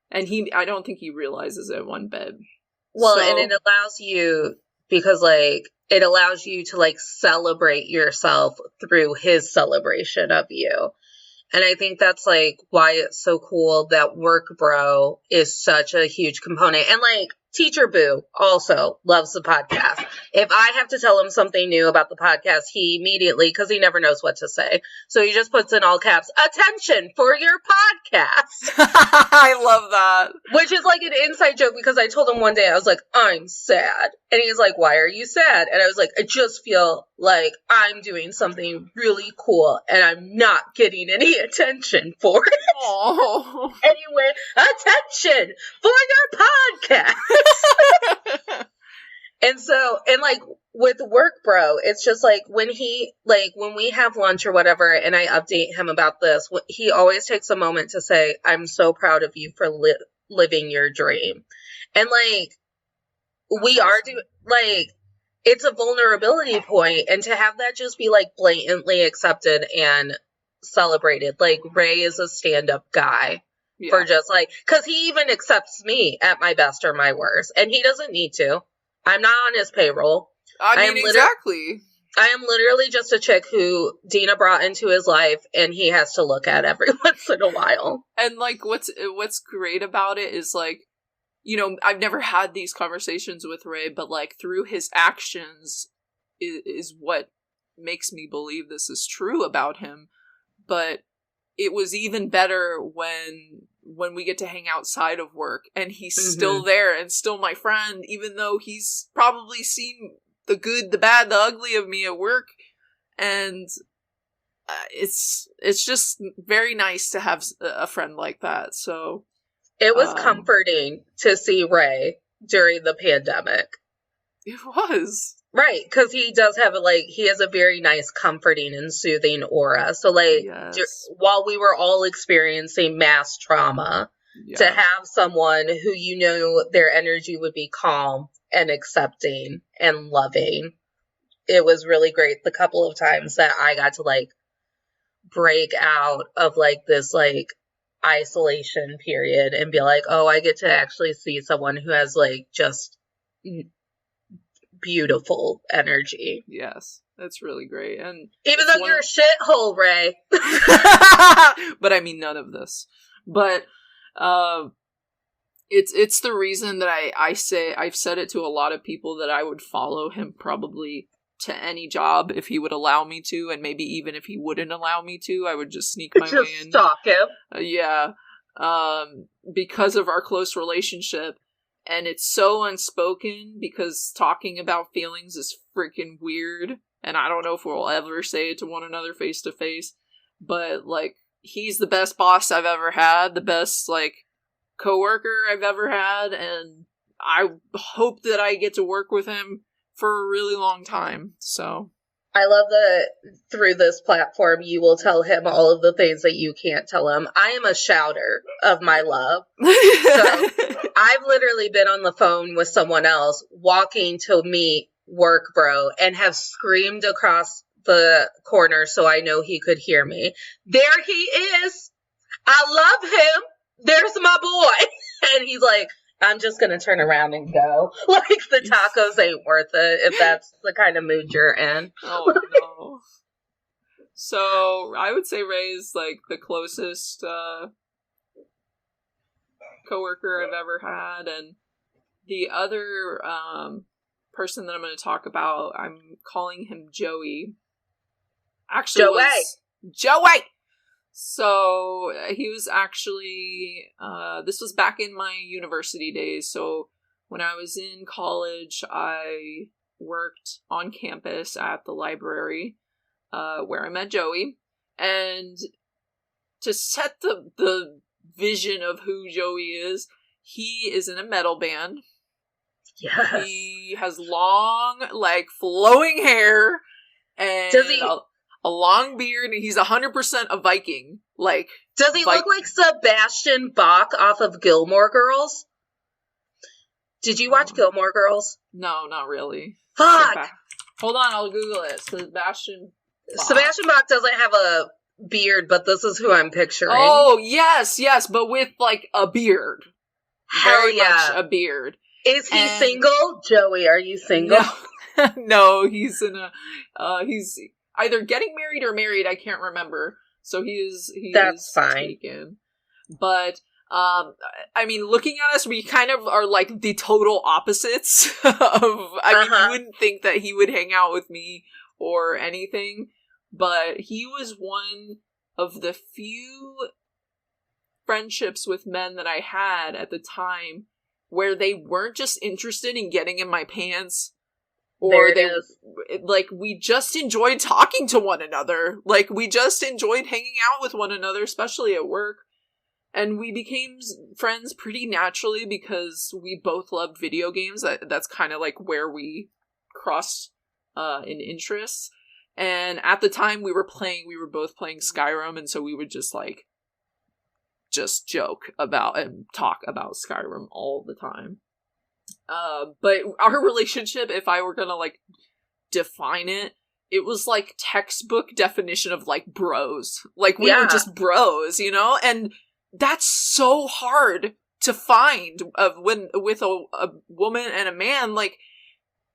S2: and I don't think he realizes it one bit.
S1: Well, and it allows you, because, like, it allows you to, like, celebrate yourself through his celebration of you. And I think that's, like, why it's so cool that Work Bro is such a huge component. And, like, Teacher Boo also loves the podcast. If I have to tell him something new about the podcast, he immediately, because he never knows what to say, so he just puts in all caps, "Attention for your podcast."
S2: I love that.
S1: Which is like an inside joke, because I told him one day, I was like, "I'm sad." And he's like, "Why are you sad?" And I was like, "I just feel like I'm doing something really cool and I'm not getting any attention for it."
S2: Oh.
S1: And he went, "Attention for your podcast." And so, and, like, with Work Bro, it's just like when we have lunch or whatever, and I update him about this, he always takes a moment to say, "I'm so proud of you for living your dream." And, like, we are like, it's a vulnerability point, and to have that just be, like, blatantly accepted and celebrated. Like, Ray is a stand-up guy. Yeah. For just, like, because he even accepts me at my best or my worst, and he doesn't need to. I'm not on his payroll.
S2: I mean, exactly.
S1: I am literally just a chick who Dina brought into his life, and he has to look at every once in a while.
S2: And, like, what's great about it is, like, you know, I've never had these conversations with Ray, but, like, through his actions is what makes me believe this is true about him. But it was even better when we get to hang outside of work, and he's still there and still my friend, even though he's probably seen the good, the bad, the ugly of me at work. And it's just very nice to have a friend like that. So
S1: it was comforting to see Ray during the pandemic.
S2: It was.
S1: Right, because he does have he has a very nice, comforting and soothing aura. So, like, yes. While we were all experiencing mass trauma, to have someone who you know their energy would be calm and accepting and loving, it was really great the couple of times that I got to, like, break out of, like, this, like, isolation period and be like, oh, I get to actually see someone who has, like, just beautiful energy.
S2: Yes, that's really great. And
S1: even though you're a shithole, Ray.
S2: But I mean none of this. But it's the reason that I've said it to a lot of people that I would follow him probably to any job if he would allow me to, and maybe even if he wouldn't allow me to, I would just sneak my way in.
S1: Stalk him.
S2: Yeah. because of our close relationship. And it's so unspoken because talking about feelings is freaking weird. And I don't know if we'll ever say it to one another face to face. But, like, he's the best boss I've ever had. The best, like, coworker I've ever had. And I hope that I get to work with him for a really long time. So
S1: I love that through this platform, you will tell him all of the things that you can't tell him. I am a shouter of my love. So I've literally been on the phone with someone else walking to meet work bro and have screamed across the corner so I know he could hear me. There he is. I love him. There's my boy. And he's like, I'm just going to turn around and go. Like, the tacos ain't worth it if that's the kind of mood you're in.
S2: Oh, no. So, I would say Ray's, like, the closest coworker I've ever had. And the other person that I'm going to talk about, I'm calling him Joey. Actually, Joey! So, he was actually, this was back in my university days, so when I was in college, I worked on campus at the library, where I met Joey, and to set the vision of who Joey is, he is in a metal band.
S1: Yes.
S2: He has long, like, flowing hair, and
S1: does he...
S2: a long beard, and he's 100% a Viking. Like,
S1: does he look like Sebastian Bach off of Gilmore Girls? Did you watch Gilmore Girls?
S2: No, not really.
S1: Fuck!
S2: Hold on, I'll Google it. Sebastian
S1: Bach doesn't have a beard, but this is who I'm picturing.
S2: Oh, yes, but with, like, a beard.
S1: Hell yeah.
S2: Much a beard.
S1: Is he single? Joey, are you single?
S2: No, no, he's in he's either getting married or married, I can't remember. So that's fine. Taken. But, I mean, looking at us, we kind of are like the total opposites of, mean, you wouldn't think that he would hang out with me or anything, but he was one of the few friendships with men that I had at the time where they weren't just interested in getting in my pants, or like, we just enjoyed talking to one another. Like, we just enjoyed hanging out with one another, especially at work. And we became friends pretty naturally because we both loved video games. That's kind of like where we crossed in interests. And at the time we were both playing Skyrim, and so we would just joke about and talk about Skyrim all the time. But our relationship, if I were gonna, like, define it, it was like textbook definition of, like, bros. Like, we were just bros, you know? And that's so hard to find with a woman and a man. Like,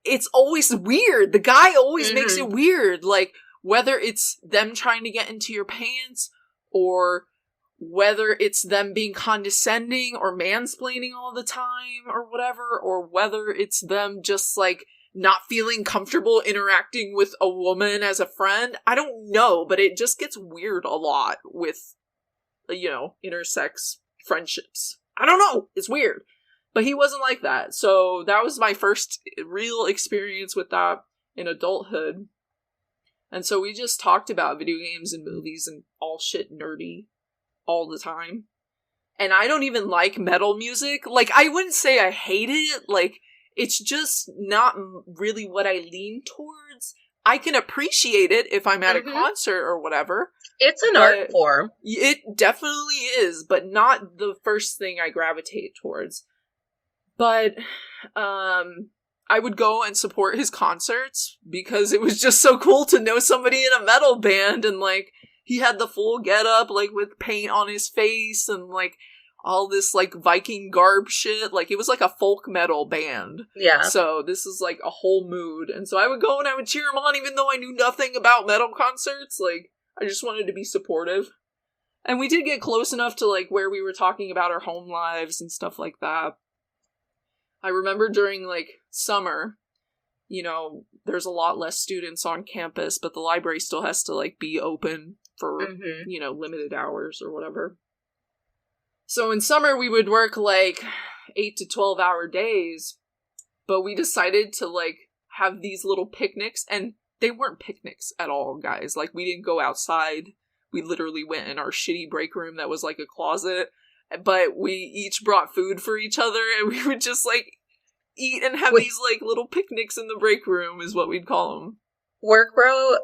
S2: it's always weird. The guy always makes it weird. Like, whether it's them trying to get into your pants, or whether it's them being condescending or mansplaining all the time or whatever, or whether it's them just, like, not feeling comfortable interacting with a woman as a friend. I don't know, but it just gets weird a lot with, you know, intersex friendships. I don't know. It's weird. But he wasn't like that. So that was my first real experience with that in adulthood. And so we just talked about video games and movies and all shit nerdy all the time. And I don't even like metal music. Like, I wouldn't say I hate it. Like, it's just not really what I lean towards. I can appreciate it if I'm at a concert or whatever.
S1: It's an art form.
S2: It definitely is, but not the first thing I gravitate towards. But, I would go and support his concerts because it was just so cool to know somebody in a metal band, and, like, he had the full getup, like, with paint on his face and, like, all this, like, Viking garb shit. Like, it was like a folk metal band.
S1: Yeah.
S2: So this is, like, a whole mood. And so I would go and I would cheer him on even though I knew nothing about metal concerts. Like, I just wanted to be supportive. And we did get close enough to, like, where we were talking about our home lives and stuff like that. I remember during, like, summer, you know, there's a lot less students on campus, but the library still has to, like, be open for, you know, limited hours or whatever. So in summer, we would work, like, 8 to 12-hour days, but we decided to, like, have these little picnics, and they weren't picnics at all, guys. Like, we didn't go outside. We literally went in our shitty break room that was, like, a closet, but we each brought food for each other, and we would just, like, eat and have these, like, little picnics in the break room, is what we'd call them.
S1: Work bro,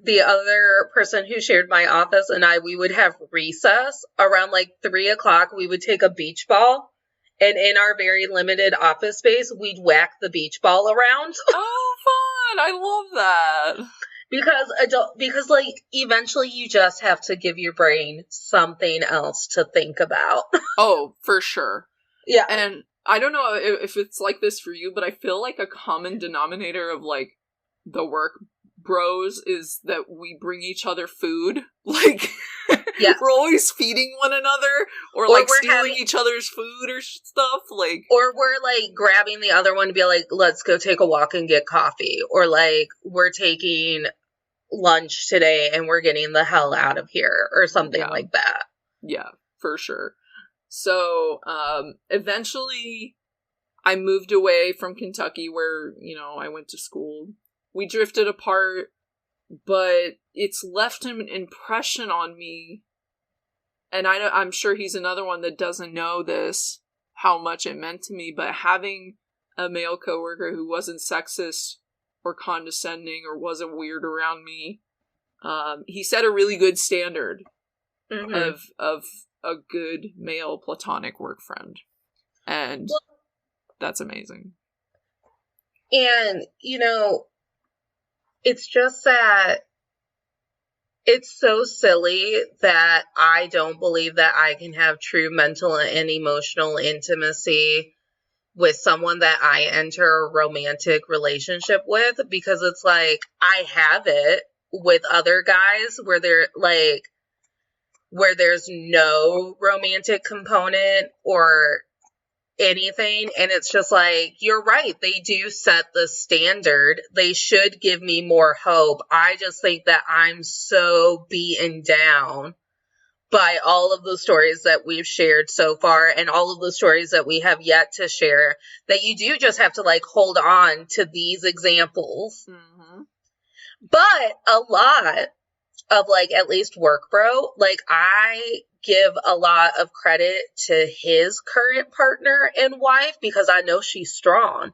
S1: the other person who shared my office, and we would have recess around like 3 o'clock. We would take a beach ball, and in our very limited office space, we'd whack the beach ball around.
S2: Oh, fun! I love that.
S1: Because like eventually you just have to give your brain something else to think about.
S2: Oh, for sure.
S1: Yeah.
S2: And I don't know if it's like this for you, but I feel like a common denominator of like the work bros is that we bring each other food. Like, yes. We're always feeding one another, or like stealing each other's food or stuff. Like,
S1: or we're like grabbing the other one to be like, let's go take a walk and get coffee, or like we're taking lunch today and we're getting the hell out of here, or something like that.
S2: Yeah, for sure. So, eventually I moved away from Kentucky where, you know, I went to school. We drifted apart, but it's left an impression on me. And I'm sure he's another one that doesn't know this, how much it meant to me, but having a male coworker who wasn't sexist or condescending or wasn't weird around me, he set a really good standard of a good male platonic work friend. And that's amazing.
S1: And, you know, it's just that it's so silly that I don't believe that I can have true mental and emotional intimacy with someone that I enter a romantic relationship with, because it's like I have it with other guys where they're like, where there's no romantic component or anything, and it's just like, you're right, they do set the standard. They should give me more hope. I just think that I'm so beaten down by all of the stories that we've shared so far and all of the stories that we have yet to share, that you do just have to like hold on to these examples. But a lot of like, at least work bro, like I give a lot of credit to his current partner and wife, because I know she's strong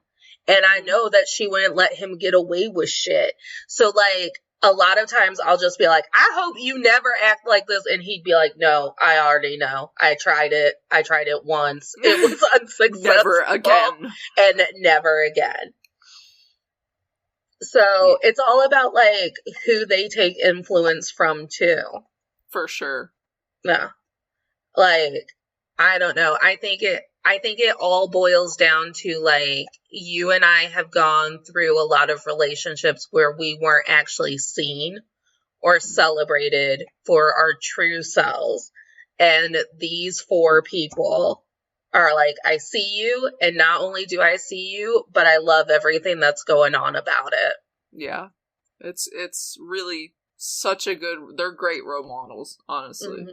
S1: and I know that she wouldn't let him get away with shit. So like a lot of times I'll just be like, I hope you never act like this, and he'd be like, no, I already know. I tried it once. It was unsuccessful.
S2: Never again.
S1: And never again. So it's all about like who they take influence from too.
S2: For sure.
S1: Yeah. Like, I don't know. I think it all boils down to like, you and I have gone through a lot of relationships where we weren't actually seen or celebrated for our true selves. And these 4 people are like, I see you, and not only do I see you, but I love everything that's going on about it.
S2: Yeah. It's really such a good, they're great role models, honestly.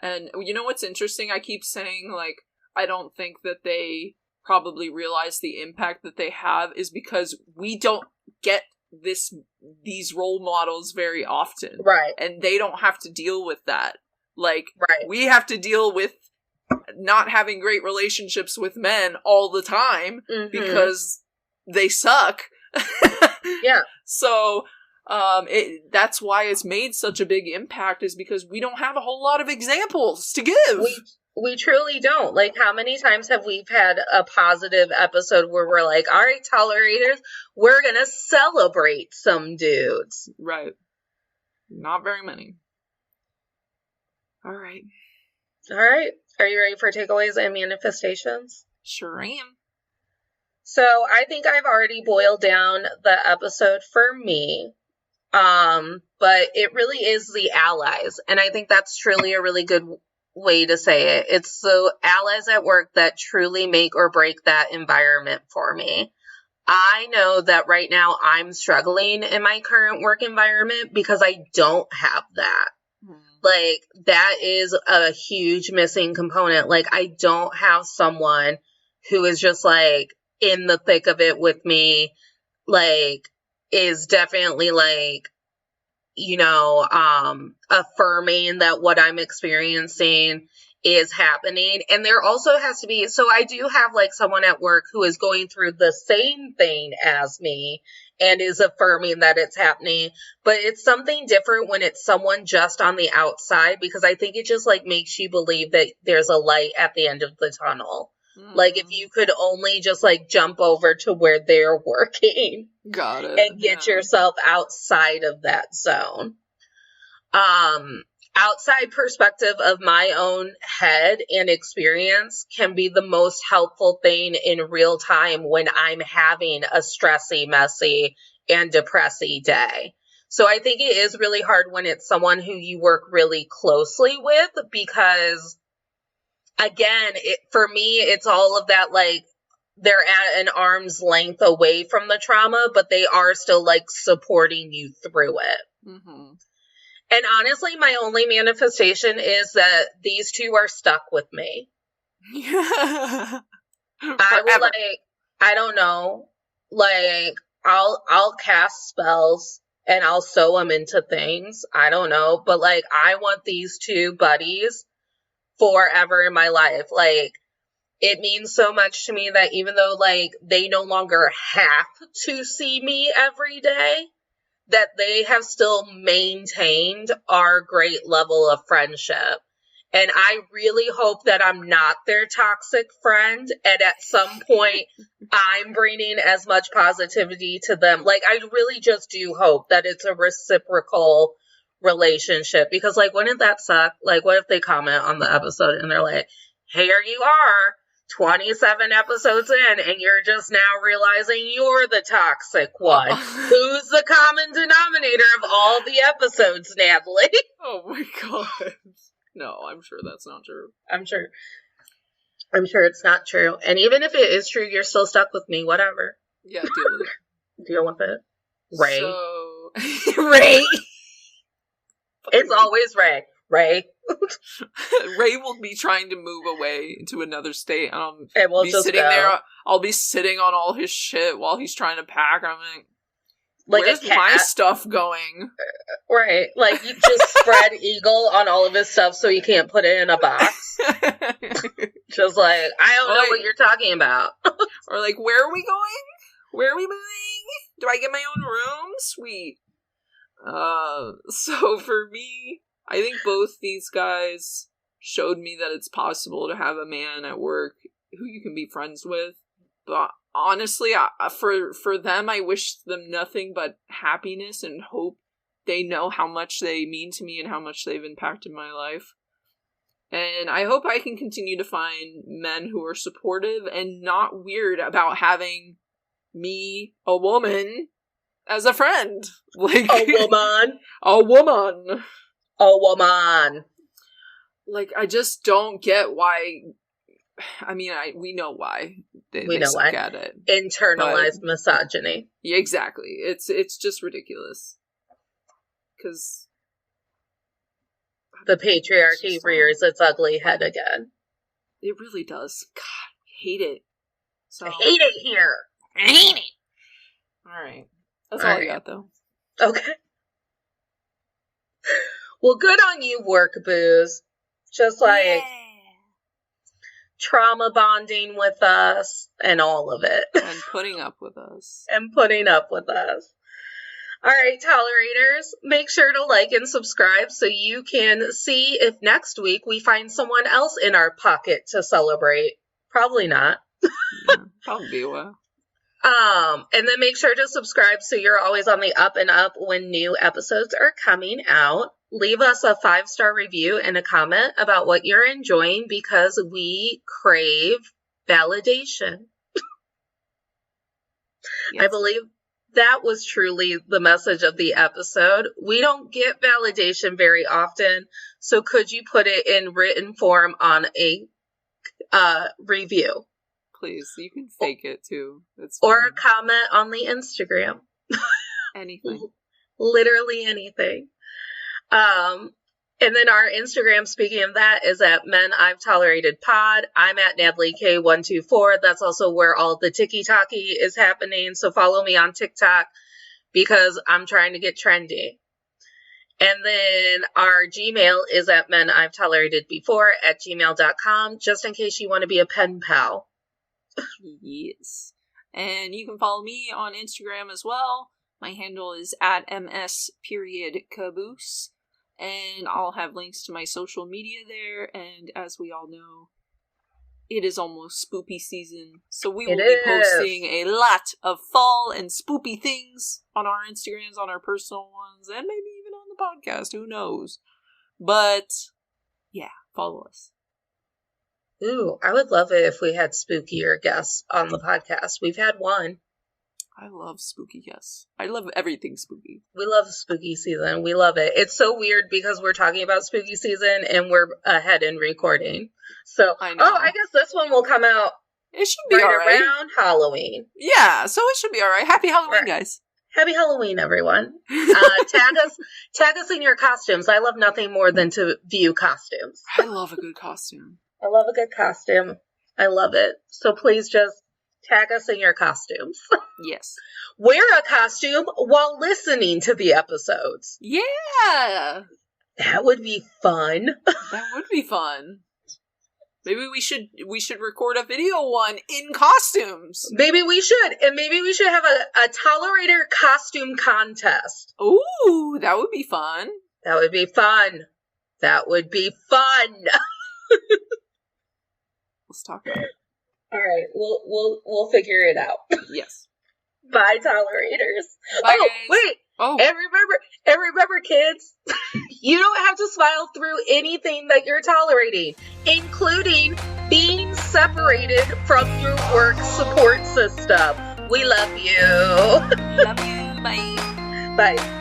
S2: And you know what's interesting? I keep saying, like, I don't think that they probably realize the impact that they have, is because we don't get these role models very often.
S1: Right.
S2: And they don't have to deal with that. Like, we have to deal with not having great relationships with men all the time because they suck.
S1: Yeah.
S2: So, that's why it's made such a big impact, is because we don't have a whole lot of examples to give.
S1: We truly don't. Like, how many times have we had a positive episode where we're like, all right, tolerators, we're gonna celebrate some dudes.
S2: Right. Not very many. All right.
S1: Are you ready for takeaways and manifestations?
S2: Sure am.
S1: So I think I've already boiled down the episode for me. But it really is the allies. And I think that's truly a really good way to say it. It's the allies at work that truly make or break that environment for me. I know that right now I'm struggling in my current work environment because I don't have that. Like, that is a huge missing component. Like, I don't have someone who is just, like, in the thick of it with me, like, is definitely, like, affirming that what I'm experiencing is happening. And there also has to be, so I do have, like, someone at work who is going through the same thing as me and is affirming that it's happening, but it's something different when it's someone just on the outside, because I think it just, like, makes you believe that there's a light at the end of the tunnel. Like, if you could only just, like, jump over to where they're working.
S2: Got it.
S1: And get yourself outside of that zone. Outside perspective of my own head and experience can be the most helpful thing in real time when I'm having a stressy, messy, and depressy day. So I think it is really hard when it's someone who you work really closely with, because, again, for me, it's all of that, like, they're at an arm's length away from the trauma, but they are still, like, supporting you through it. Mm-hmm. And honestly, my only manifestation is that these two are stuck with me. I will, like, I don't know, like, I'll cast spells and I'll sew them into things. I don't know, but, like, I want these two buddies forever in my life. Like, it means so much to me that even though, like, they no longer have to see me every day, that they have still maintained our great level of friendship. And I really hope that I'm not their toxic friend, and at some point I'm bringing as much positivity to them. Like, I really just do hope that it's a reciprocal relationship, because, like, wouldn't that suck? Like, what if they comment on the episode and they're like, here you are, 27 episodes in, and you're just now realizing you're the toxic one. Who's the common denominator of all the episodes, Natalie?
S2: Oh my god. No, I'm sure that's not true.
S1: I'm sure it's not true. And even if it is true, you're still stuck with me, whatever.
S2: Yeah, deal with it.
S1: Deal with it. Ray.
S2: So...
S1: Ray. It's always Ray. Ray.
S2: Ray will be trying to move away to another state, and
S1: we'll
S2: be
S1: just
S2: sitting
S1: go.
S2: there. I'll be sitting on all his shit while he's trying to pack. I'm like, where's my stuff going?
S1: Right. Like, you just spread eagle on all of his stuff so he can't put it in a box. Just like, I don't know what you're talking about.
S2: Or like, where are we going? Where are we moving? Do I get my own room? Sweet. So for me, I think both these guys showed me that it's possible to have a man at work who you can be friends with. But honestly, for them, I wish them nothing but happiness and hope they know how much they mean to me and how much they've impacted my life. And I hope I can continue to find men who are supportive and not weird about having me, a woman, as a friend. Like,
S1: a woman.
S2: A woman.
S1: A woman.
S2: Like, I just don't get why. I mean, we know why. They suck at it.
S1: Internalized misogyny.
S2: Yeah, exactly. It's just ridiculous. Because
S1: the patriarchy rears its ugly head again.
S2: It really does. God, I hate it. So,
S1: I hate it here. I hate it.
S2: Alright. That's all I got, though.
S1: Okay. Well, good on you, work booze. Just like trauma bonding with us and all of it.
S2: And putting up with us.
S1: All right, tolerators, make sure to like and subscribe so you can see if next week we find someone else in our pocket to celebrate. Probably not.
S2: Yeah, probably will.
S1: And then make sure to subscribe so you're always on the up and up when new episodes are coming out. Leave us a 5-star review and a comment about what you're enjoying, because we crave validation. Yes. I believe that was truly the message of the episode. We don't get validation very often, so could you put it in written form on a review?
S2: Please, you can fake it too.
S1: Or a comment on the Instagram.
S2: Anything.
S1: Literally anything. And then our Instagram, speaking of that, is at Men I've Tolerated Pod. I'm at Natalie K124. That's also where all the tiki-taki is happening. So follow me on TikTok because I'm trying to get trendy. And then our Gmail is at Men I've Tolerated Before at gmail.com, just in case you want to be a pen pal.
S2: Yes. And you can follow me on Instagram as well. My handle is at ms.caboose. And I'll have links to my social media there. And as we all know, it is almost spoopy season. So we will be posting a lot of fall and spoopy things on our Instagrams, on our personal ones, and maybe even on the podcast. Who knows? But, yeah, follow us.
S1: Ooh, I would love it if we had spookier guests on the podcast. We've had one.
S2: I love spooky guests. I love everything spooky.
S1: We love spooky season. We love it. It's so weird because we're talking about spooky season and we're ahead in recording. So, I guess this one will come out.
S2: It should be all right.
S1: Around Halloween.
S2: Yeah, so it should be all right. Happy Halloween, guys.
S1: Happy Halloween, everyone. Tag us in your costumes. I love nothing more than to view costumes.
S2: I love a good costume.
S1: I love a good costume. I love it. So please just tag us in your costumes.
S2: Yes.
S1: Wear a costume while listening to the episodes.
S2: Yeah.
S1: That would be fun.
S2: That would be fun. Maybe we should record a video one in costumes.
S1: Maybe we should. And maybe we should have a tolerator costume contest.
S2: Ooh, that would be fun.
S1: That would be fun. That would be fun.
S2: Let's talk about it.
S1: All right, we'll figure it out.
S2: Yes.
S1: Bye, tolerators.
S2: Bye, guys.
S1: Wait.
S2: Oh.
S1: And remember, kids, you don't have to smile through anything that you're tolerating, including being separated from your work support system. We love you.
S2: Love you. Bye.
S1: Bye.